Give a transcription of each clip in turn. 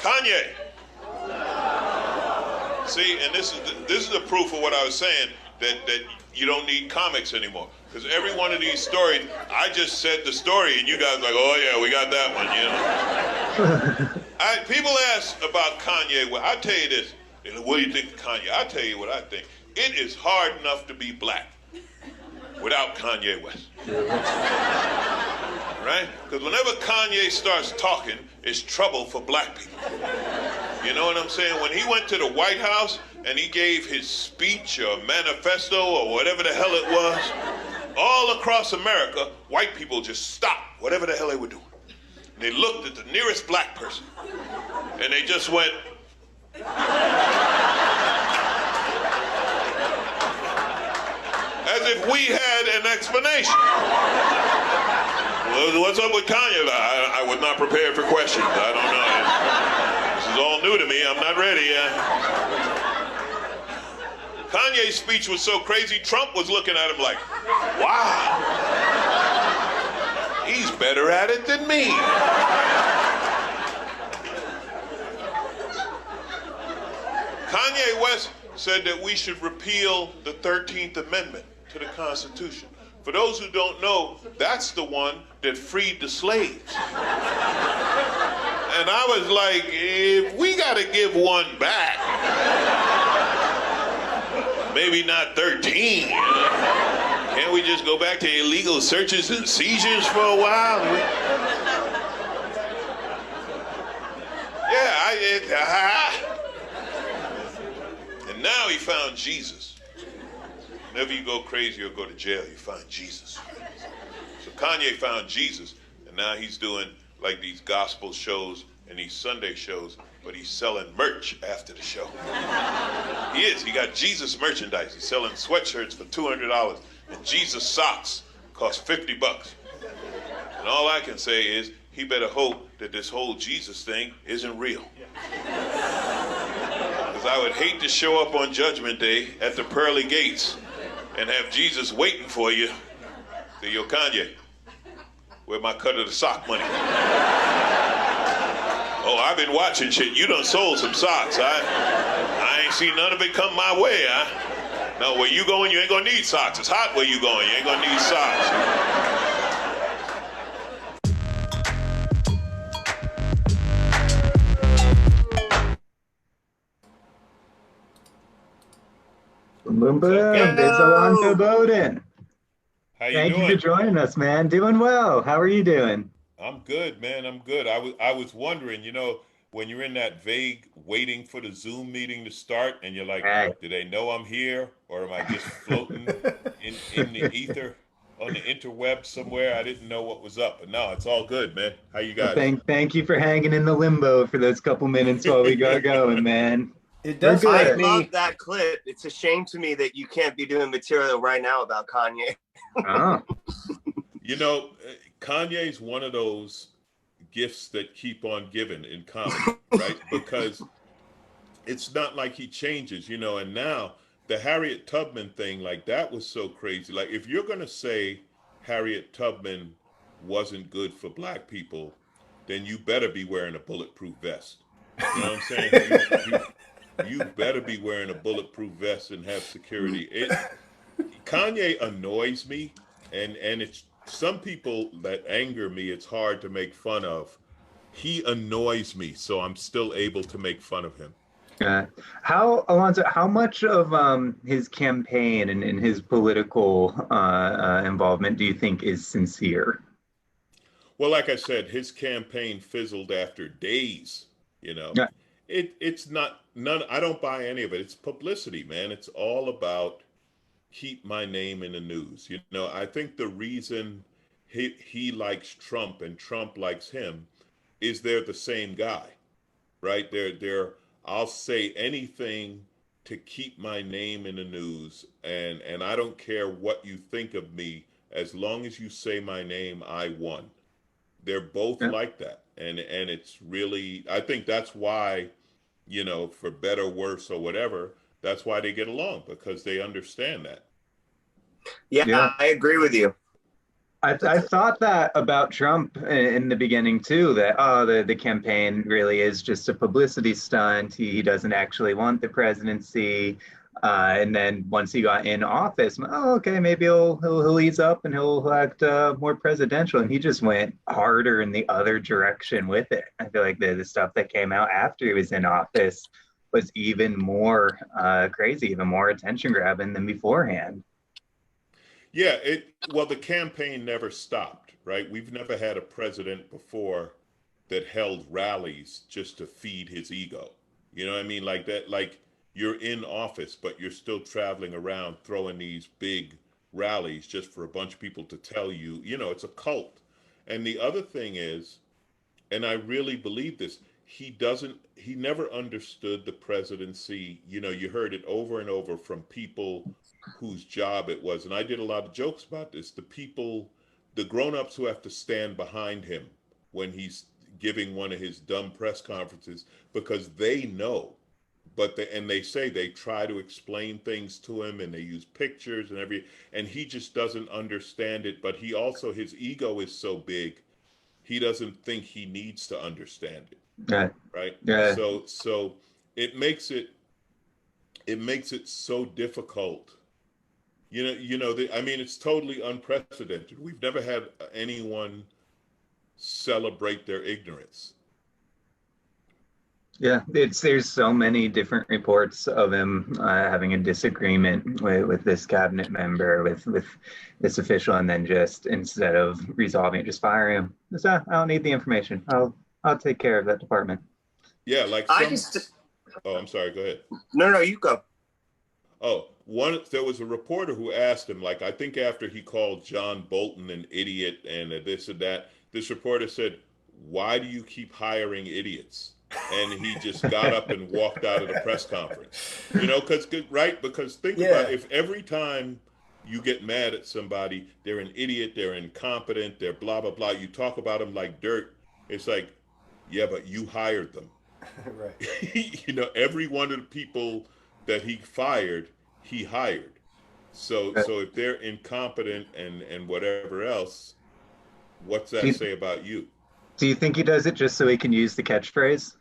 Kanye. See, and this is the proof of what I was saying, that you don't need comics anymore. Because every one of these stories, I just said the story, and you guys are like, oh yeah, we got that one, you know. People ask about Kanye. Well, I'll tell you this. What do you think of Kanye? I'll tell you what I think. It is hard enough to be black without Kanye West. Right? Because whenever Kanye starts talking, it's trouble for black people. You know what I'm saying? When he went to the White House and he gave his speech or manifesto or whatever the hell it was, all across America, white people just stopped whatever the hell they were doing. And they looked at the nearest black person and they just went, as if we had an explanation. Well, what's up with Kanye? I was not prepared for questions. I don't know. This is all new to me. I'm not ready. Kanye's speech was so crazy, Trump was looking at him like, wow, he's better at it than me. Kanye West said that we should repeal the 13th Amendment to the Constitution. For those who don't know, that's the one that freed the slaves. And I was like, if we gotta give one back, maybe not 13, can't we just go back to illegal searches and seizures for a while? Yeah, and now he found Jesus. Whenever you go crazy or go to jail, you find Jesus. So Kanye found Jesus, and now he's doing like these gospel shows and these Sunday shows, but he's selling merch after the show. He is. He got Jesus merchandise. He's selling sweatshirts for $200, and Jesus socks cost $50. And all I can say is, he better hope that this whole Jesus thing isn't real. Because I would hate to show up on Judgment Day at the pearly gates and have Jesus waiting for you. Say, yo, Kanye, where my cut of the sock money? Oh, I've been watching shit. You done sold some socks. I ain't seen none of it come my way. No, where you going, you ain't gonna need socks. It's hot where you going. You ain't gonna need socks. Boom, boom. Legend Alonzo Bodden. How you Thank doing? you for joining us, man. Doing well. How are you doing? I'm good, man. I'm good. I was wondering, you know, when you're in that vague waiting for the Zoom meeting to start and you're like, Right. do they know I'm here? Or am I just floating in the ether on the interweb somewhere? I didn't know what was up. But no, it's all good, man. How you Well, guys? thank you for hanging in the limbo for those couple minutes while we got going, man. It does We're I good. fit love me. that clip. It's a shame to me that you can't be doing material right now about Kanye. Oh, You know, Kanye's one of those gifts that keep on giving in comedy, right? Because it's not like he changes, you know, and now the Harriet Tubman thing, like that was so crazy. Like if you're going to say Harriet Tubman wasn't good for black people, then you better be wearing a bulletproof vest. You know what I'm saying? You better be wearing a bulletproof vest and have security. Kanye annoys me, and it's some people that anger me, it's hard to make fun of. He annoys me, so I'm still able to make fun of him. Alonzo, how much of his campaign and his political involvement do you think is sincere? Well, like I said, his campaign fizzled after days, you know. Yeah. It's not none. I don't buy any of it. It's publicity, man. It's all about keep my name in the news. You know, I think the reason he likes Trump and Trump likes him is they're the same guy, right? They're I'll say anything to keep my name in the news, and I don't care what you think of me, as long as you say my name, I won. They're both like that, and it's really, I think that's why, you know, for better, worse, or whatever, that's why they get along, because they understand that. Yeah, Yeah. I agree with you. I thought that about Trump in the beginning too, that the campaign really is just a publicity stunt. He doesn't actually want the presidency. And then once he got in office, oh, okay, maybe he'll ease up and he'll act more presidential. And he just went harder in the other direction with it. I feel like the stuff that came out after he was in office was even more crazy, even more attention grabbing than beforehand. Yeah, well, the campaign never stopped, right? We've never had a president before that held rallies just to feed his ego. You know what I mean? Like that, like you're in office, but you're still traveling around throwing these big rallies just for a bunch of people to tell you, it's a cult. And the other thing is, and I really believe this, he never understood the presidency. You heard it over and over from people whose job it was. And I did a lot of jokes about this. The grown-ups who have to stand behind him when he's giving one of his dumb press conferences because they know, and they say they try to explain things to him and they use pictures and he just doesn't understand it. But his ego is so big, he doesn't think he needs to understand it, Yeah, right? yeah. So it makes it so difficult. I mean, it's totally unprecedented. We've never had anyone celebrate their ignorance. Yeah, there's so many different reports of him having a disagreement with this cabinet member, with this official, and then just instead of resolving it, just fire him. So I don't need the information. I'll take care of that department. Yeah, like I some. just Oh, I'm sorry. Go ahead. no, you go. Oh, there was a reporter who asked him, like, I think after he called John Bolton an idiot and this and that, this reporter said, "Why do you keep hiring idiots?" And he just got up and walked out of the press conference. Because think about if every time you get mad at somebody, they're an idiot, they're incompetent, they're blah blah blah. You talk about them like dirt. It's like, yeah, but you hired them. Right. Every one of the people that he fired, he hired. So if they're incompetent and whatever else, what's Do that you, say about you? do you think he does it just so he can use the catchphrase?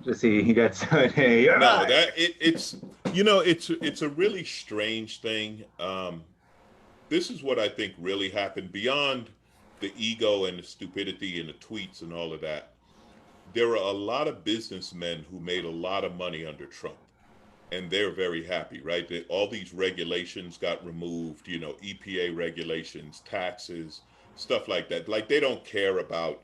Just he gets hey, all No, right. that it's a really strange thing. This is what I think really happened beyond the ego and the stupidity and the tweets and all of that. There are a lot of businessmen who made a lot of money under Trump, and they're very happy, right? All these regulations got removed, EPA regulations, taxes, stuff like that. Like they don't care about,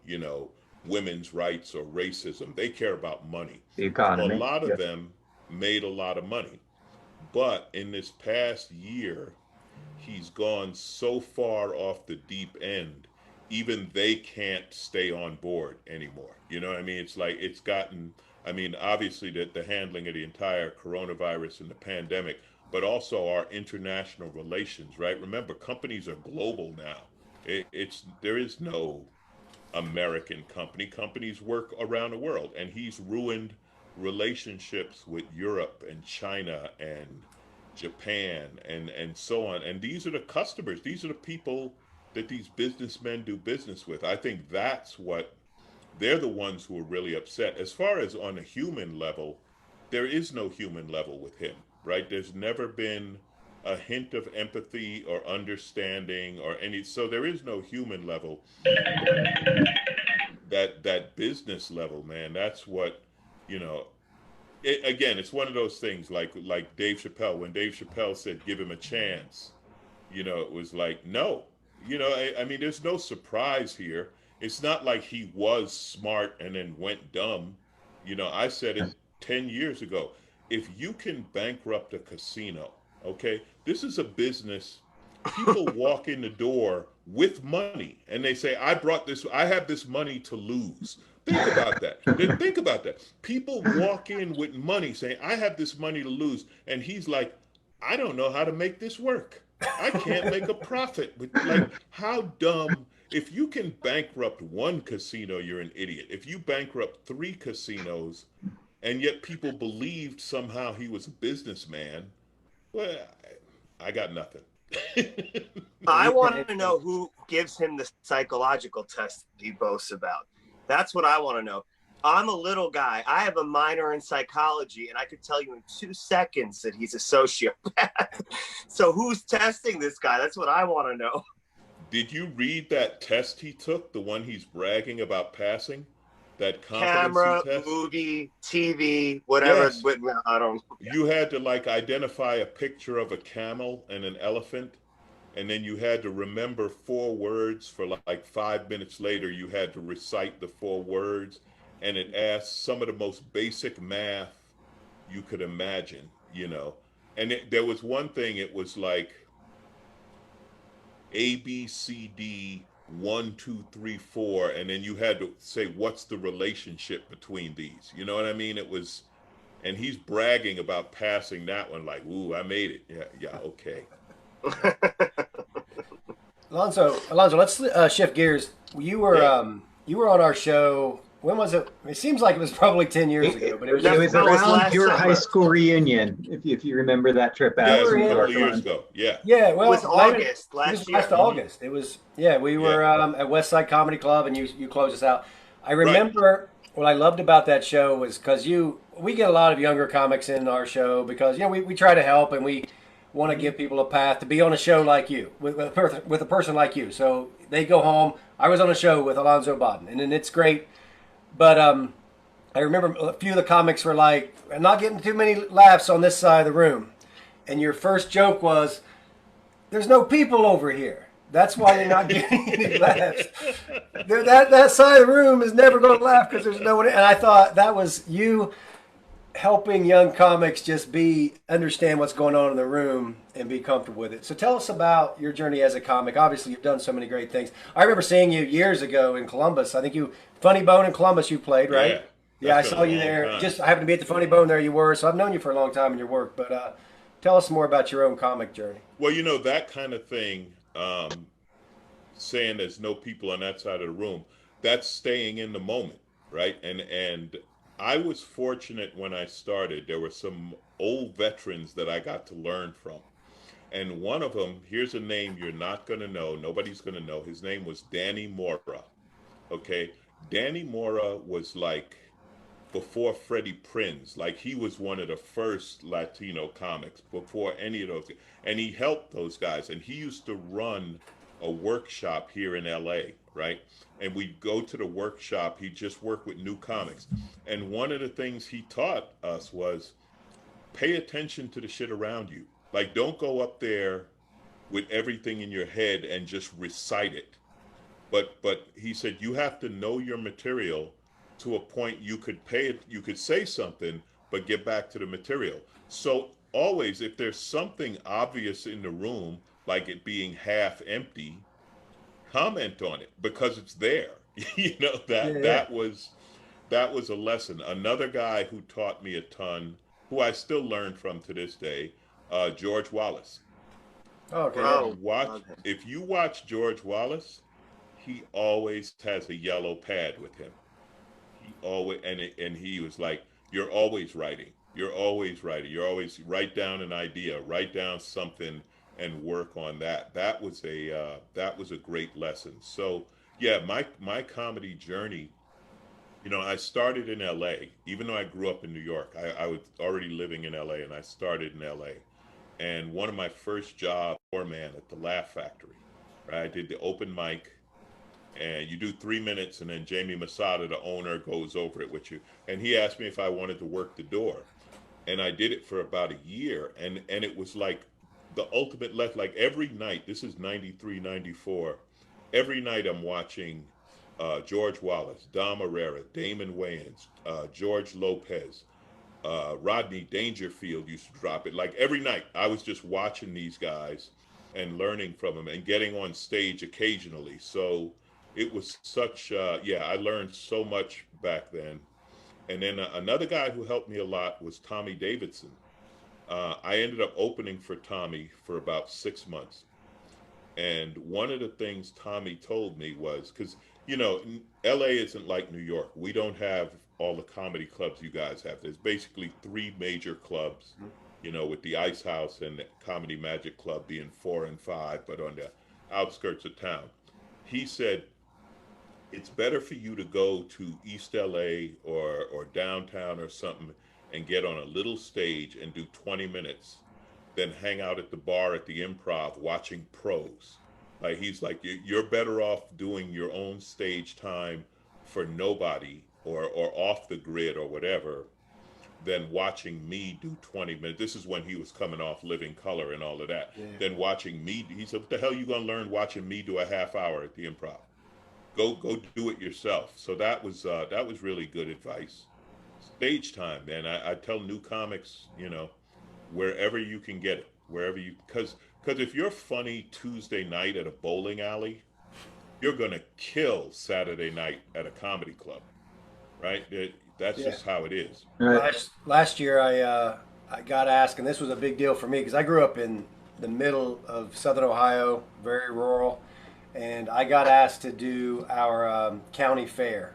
women's rights or racism. They care about money. The So a economy. lot of Yeah. them made a lot of money. But in this past year, he's gone so far off the deep end, even they can't stay on board anymore. You know what I mean? It's like it's gotten, I mean, obviously the handling of the entire coronavirus and the pandemic, but also our international relations, right? Remember, companies are global now. There is no American company. Companies work around the world, and he's ruined relationships with Europe and China and Japan and so on. And these are the customers. These are the people that these businessmen do business with. I think that's what they're the ones who are really upset. As far as on a human level, there is no human level with him, right? There's never been a hint of empathy or understanding or any, so there is no human level. That business level, man, that's what, you know, again, it's one of those things like Dave Chappelle. When Dave Chappelle said, "Give him a chance," it was like, no. I mean, there's no surprise here. It's not like he was smart and then went dumb. I said it 10 years ago. If you can bankrupt a casino, okay, this is a business. People walk in the door with money and they say, I have this money to lose. Think about that. Think about that. People walk in with money saying, I have this money to lose. And he's like, I don't know how to make this work. I can't make a profit. Like, how dumb. If you can bankrupt one casino, you're an idiot. If you bankrupt three casinos and yet people believed somehow he was a businessman, well, I got nothing. I want to know who gives him the psychological test he boasts about. That's what I want to know. I'm a little guy. I have a minor in psychology, and I could tell you in 2 seconds that he's a sociopath. So who's testing this guy? That's what I want to know. Did you read that test he took, the one he's bragging about passing? That competency Camera, test? movie, TV, whatever. Yes. But I don't. You had to like identify a picture of a camel and an elephant, and then you had to remember 4 words for like 5 minutes later. You had to recite the 4 words, and it asked some of the most basic math you could imagine, you know. And there was one thing, it was like A, B, C, D, 1, 2, 3, 4, and then you had to say, what's the relationship between these? You know what I mean? It was, and he's bragging about passing that one, like, ooh, I made it. Yeah, okay. Alonzo, let's shift gears. You were on our show. When was it? It seems like it was probably 10 years ago, but it was around your summer. high school reunion, if you remember that trip out. Yeah, it was to a New couple of York. years ago. Yeah. Yeah, well, It was August last year. Last August. It was, we were at West Side Comedy Club, and you closed us out. I remember what I loved about that show was because we get a lot of younger comics in our show because we try to help and we want to give people a path to be on a show like you with a person like you. So they go home. I was on a show with Alonzo Bodden, and it's great. But I remember a few of the comics were like, I'm not getting too many laughs on this side of the room. And your first joke was, there's no people over here. That's why you're not getting any laughs. That side of the room is never going to laugh because there's no one. And I thought that was you helping young comics just understand what's going on in the room and be comfortable with it. So tell us about your journey as a comic. Obviously, you've done so many great things. I remember seeing you years ago in Columbus. I think Funny Bone in Columbus you played, right? Yeah, I saw you there. I happened to be at the Funny Bone there you were. So I've known you for a long time in your work. But tell us more about your own comic journey. Well, that kind of thing, saying there's no people on that side of the room, that's staying in the moment, right? And I was fortunate when I started. There were some old veterans that I got to learn from. And one of them, here's a name you're not going to know. Nobody's going to know. His name was Danny Mora. Okay? Danny Mora was like before Freddie Prinze. Like he was one of the first Latino comics before any of those. And he helped those guys. And he used to run a workshop here in LA, right? And we'd go to the workshop. He'd just work with new comics. And one of the things he taught us was pay attention to the shit around you. Like, don't go up there with everything in your head and just recite it. But he said you have to know your material to a point you could say something, but get back to the material. So always, if there's something obvious in the room, like it being half empty, comment on it because it's there. That was a lesson. Another guy who taught me a ton, who I still learn from to this day, George Wallace. Okay. If you watch George Wallace, he always has a yellow pad with him. He always and he was like, you're always writing. You're always writing. You're always write down an idea, write down something and work on that. That was a great lesson. So yeah, my comedy journey, I started in LA. Even though I grew up in New York, I was already living in LA, and I started in LA. And one of my first jobs, doorman at the Laugh Factory, right? I did the open mic, and you do 3 minutes, and then Jamie Masada, the owner, goes over it with you. And he asked me if I wanted to work the door, and I did it for about a year, and it was like the ultimate like every night. This is 93, 94. Every night I'm watching George Wallace, Dom Herrera, Damon Wayans, George Lopez, Rodney Dangerfield used to drop it. Like every night I was just watching these guys and learning from them and getting on stage occasionally. So it was such, I learned so much back then. And then another guy who helped me a lot was Tommy Davidson. I ended up opening for Tommy for about 6 months. And one of the things Tommy told me was, because, LA isn't like New York. We don't have all the comedy clubs you guys have. There's basically 3 major clubs with the Ice House and the Comedy Magic Club being 4 and 5, but on the outskirts of town. He said, it's better for you to go to East LA or downtown or something and get on a little stage and do 20 minutes than hang out at the bar at the Improv watching pros. Like, he's like, you're better off doing your own stage time for nobody or off the grid or whatever than watching me do 20 minutes. This is when he was coming off Living Color and all of that. Yeah. Then watching me, he said, what the hell are you going to learn watching me do a half hour at the Improv? Go do it yourself. So that was really good advice. Stage time, man. I tell new comics, wherever you can get it, because if you're funny Tuesday night at a bowling alley, you're gonna kill Saturday night at a comedy club, right? That's just how it is. Last year, I got asked, and this was a big deal for me because I grew up in the middle of Southern Ohio, very rural, and I got asked to do our county fair.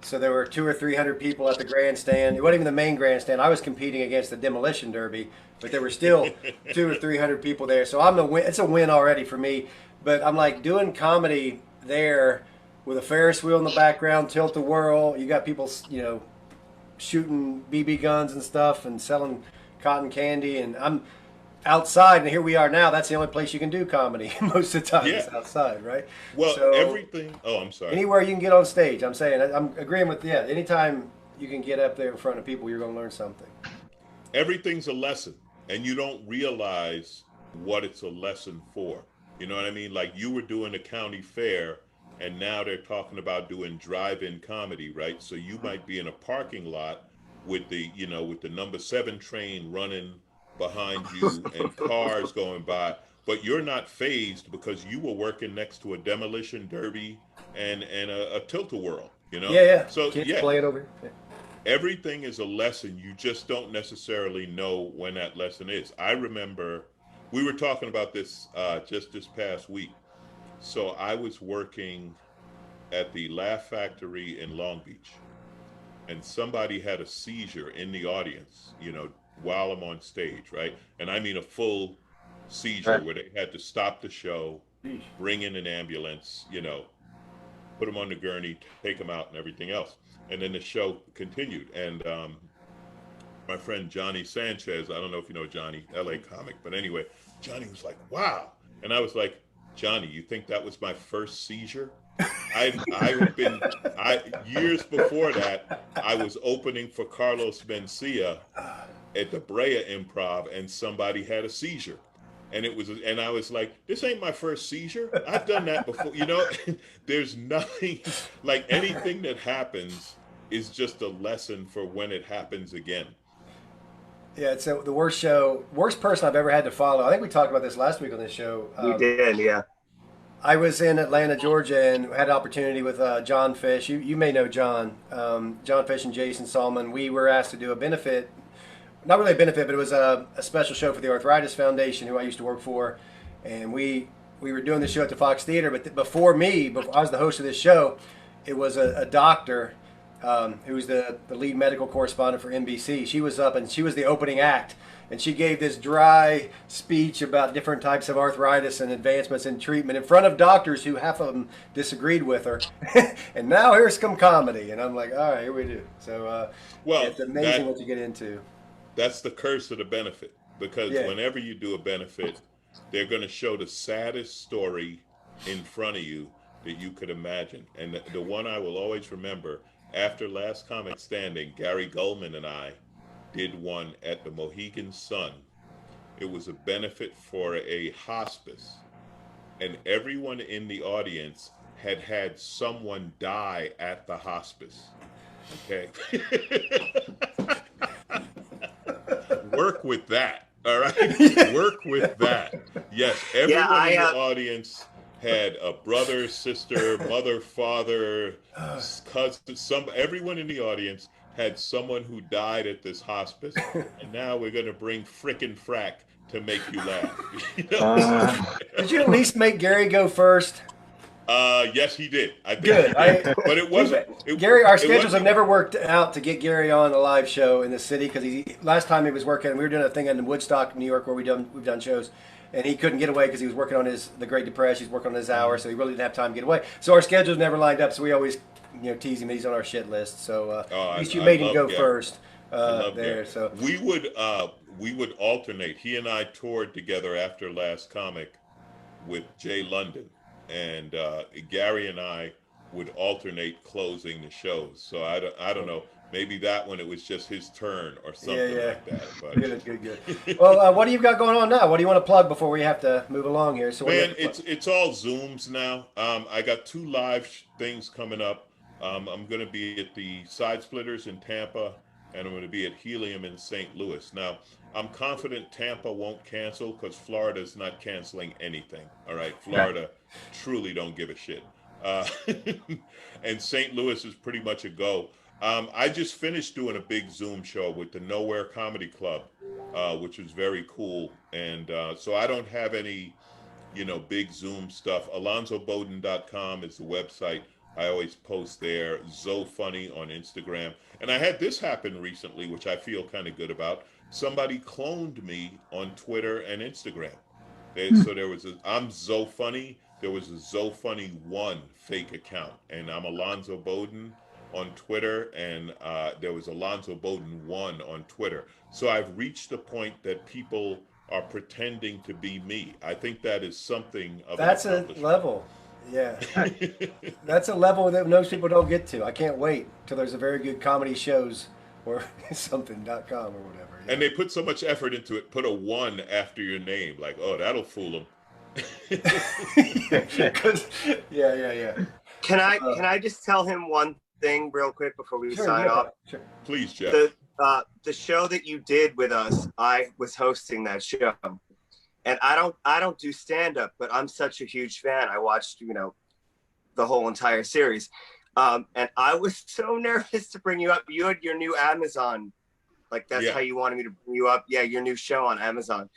So there were 200 or 300 people at the grandstand. It wasn't even the main grandstand. I was competing against the demolition derby, but there were still 200 or 300 people there. So it's a win already for me. But I'm like, doing comedy there with a Ferris wheel in the background, tilt-a-whirl. You got people, shooting BB guns and stuff and selling cotton candy. And I'm outside, and here we are now. That's the only place you can do comedy most of the time. Is outside, right? Well, so everything. Oh, I'm sorry. Anywhere you can get on stage. I'm saying, I'm agreeing with anytime you can get up there in front of people, you're going to learn something. Everything's a lesson, and you don't realize what it's a lesson for. You know what I mean? Like, you were doing a county fair, and now they're talking about doing drive-in comedy, right? So you might be in a parking lot with the number 7 train running behind you and cars going by, but you're not fazed because you were working next to a demolition derby and a tilt-a-whirl, So play it over. Yeah. Everything is a lesson. You just don't necessarily know when that lesson is. I remember we were talking about this just this past week. So I was working at the Laugh Factory in Long Beach, and somebody had a seizure in the audience, while I'm on stage, right? And I mean a full seizure where they had to stop the show, bring in an ambulance, put them on the gurney, take them out and everything else. And then the show continued. And my friend Johnny Sanchez, I don't know if you know Johnny, LA comic, but anyway, Johnny was like, wow. And I was like, Johnny, you think that was my first seizure? Years before that, I was opening for Carlos Mencia at the Brea Improv, and somebody had a seizure, and I was like, this ain't my first seizure. I've done that before. There's nothing like anything that happens is just a lesson for when it happens again. Yeah, it's the worst person I've ever had to follow. I think we talked about this last week on this show. We did, yeah. I was in Atlanta, Georgia, and had an opportunity with John Fish. You may know John. John Fish and Jason Salman. We were asked to do a benefit. Not really a benefit, but it was a special show for the Arthritis Foundation, who I used to work for. And we were doing the show at the Fox Theater. But before I was the host of this show, it was a doctor who was the lead medical correspondent for NBC. She was up, and she was the opening act. And she gave this dry speech about different types of arthritis and advancements in treatment in front of doctors who half of them disagreed with her. And now here's some comedy. And I'm like, all right, here we do. So it's amazing what you get into. That's the curse of the benefit. Because whenever you do a benefit, they're going to show the saddest story in front of you that you could imagine. And the one I will always remember, after Last Comic Standing, Gary Goldman and I did one at the Mohegan Sun. It was a benefit for a hospice, and everyone in the audience had someone die at the hospice. Okay. Work with that. All right. Work with that. Yes. Everyone in the audience had a brother, sister, mother, father, cousin, everyone in the audience had someone who died at this hospice, and now we're going to bring frickin' frack to make you laugh. Did you at least make Gary go first? Yes, he did. I think Good. he did. But it wasn't. Gary, our it schedules wasn't- have never worked out to get Gary on a live show in the city because last time he was working, we were doing a thing in Woodstock, New York, where we've done shows, and he couldn't get away because he was working on the Great Depression. He's working on his hour, so he really didn't have time to get away. So our schedules never lined up. So we always tease him. He's on our shit list. So at least you made him go Gary. first there. there. So we would alternate. He and I toured together after Last Comic with Jay London, and Gary and I would alternate closing the shows. So I don't know. Maybe that one it was just his turn or something like that. But good. Well, what do you got going on now? What do you want to plug before we have to move along here? So man, it's all Zooms now. I got 2 live things coming up. I'm going to be at the Side Splitters in Tampa, and I'm going to be at Helium in St. Louis. Now, I'm confident Tampa won't cancel because Florida's not canceling anything. All right, Florida truly don't give a shit. And St. Louis is pretty much a go. I just finished doing a big Zoom show with the Nowhere Comedy Club, which was very cool. And so I don't have any, big Zoom stuff. AlonzoBodden.com is the website. I always post there. ZoFunny on Instagram. And I had this happen recently, which I feel kind of good about. Somebody cloned me on Twitter and Instagram. So there was I'm ZoFunny. There was a ZoFunny1 fake account. And I'm Alonzo Bodden on Twitter, and there was Alonzo Bodden1 on Twitter. So I've reached the point that people are pretending to be me. I think that is something of that's a level. Yeah. That's a level that most people don't get to. I can't wait till there's a very good comedy shows or something.com or whatever. Yeah. And they put so much effort into it, put a 1 after your name. Like, oh, that'll fool them. Yeah. Can I just tell him one thing real quick before we sign off? Sure. Please, Jeff. The show that you did with us, I was hosting that show, and I don't do stand-up, but I'm such a huge fan. I watched the whole entire series, and I was so nervous to bring you up. You had your new Amazon, like that's how you wanted me to bring you up. Yeah, your new show on Amazon,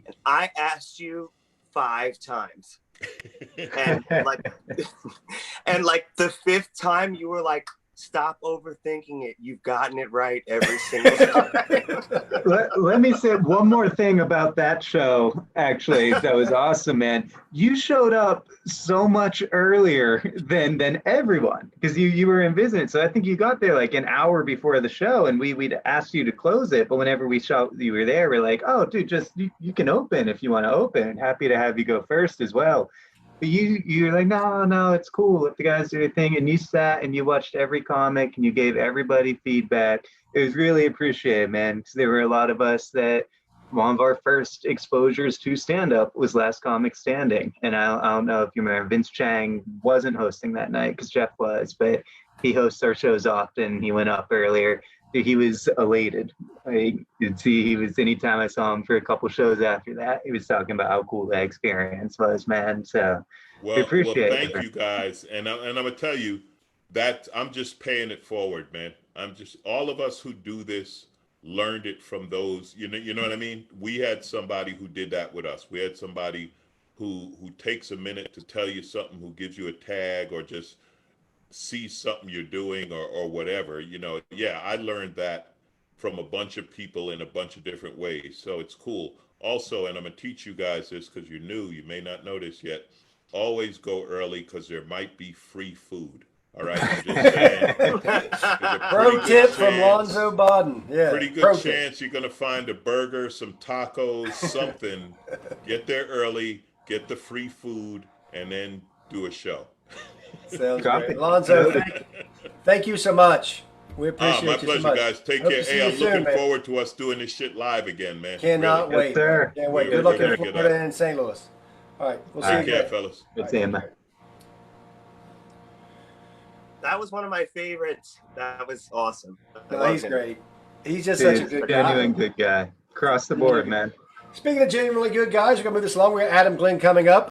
and I asked you 5 times. And like the 5th time you were like, stop overthinking it. You've gotten it right every single time. Let me say one more thing about that show, actually. That was awesome, man. You showed up so much earlier than everyone because you were in visit. So I think you got there like an hour before the show, and we'd asked you to close it. But whenever we saw you were there, we're like, oh, dude, just you can open if you want to open. Happy to have you go first as well. But you're like, no, it's cool. Let the guys do their thing. And you sat and you watched every comic and you gave everybody feedback. It was really appreciated, man. Because there were a lot of us that one of our first exposures to stand-up was Last Comic Standing. And I don't know if you remember, Vince Chang wasn't hosting that night because Jeff was, but he hosts our shows often. He went up earlier. He was elated. You'd see he was, anytime I saw him for a couple shows after that, he was talking about how cool that experience was, man. So we appreciate it. Thank you guys. And I'm going to tell you that I'm just paying it forward, man. All of us who do this learned it from those, you know what I mean? We had somebody who did that with us. We had somebody who takes a minute to tell you something, who gives you a tag or just see something you're doing or whatever, I learned that from a bunch of people in a bunch of different ways. So it's cool. Also, and I'm going to teach you guys this because you're new, you may not know this yet, always go early because there might be free food. All right, I'm just saying. Pro tip from Alonzo Bodden. Yeah, pretty good chance you're going to find a burger, some tacos, something. Get there early, get the free food, and then do a show. Sounds great. Alonzo, thank you so much. We appreciate my you pleasure, so much. guys. Take care. Hey, I'm looking forward to us doing this shit live again, man. Cannot wait. Yes, can't wait. Good luck in Florida and St. Louis. All right, we'll see you again. Take care, fellas. Good seeing you. That was one of my favorites. That was awesome. No, he's great. He's just such a good guy. Genuine good guy. Across the board, man. Speaking of genuinely good guys, we're going to move this along. We got Adam Glenn coming up.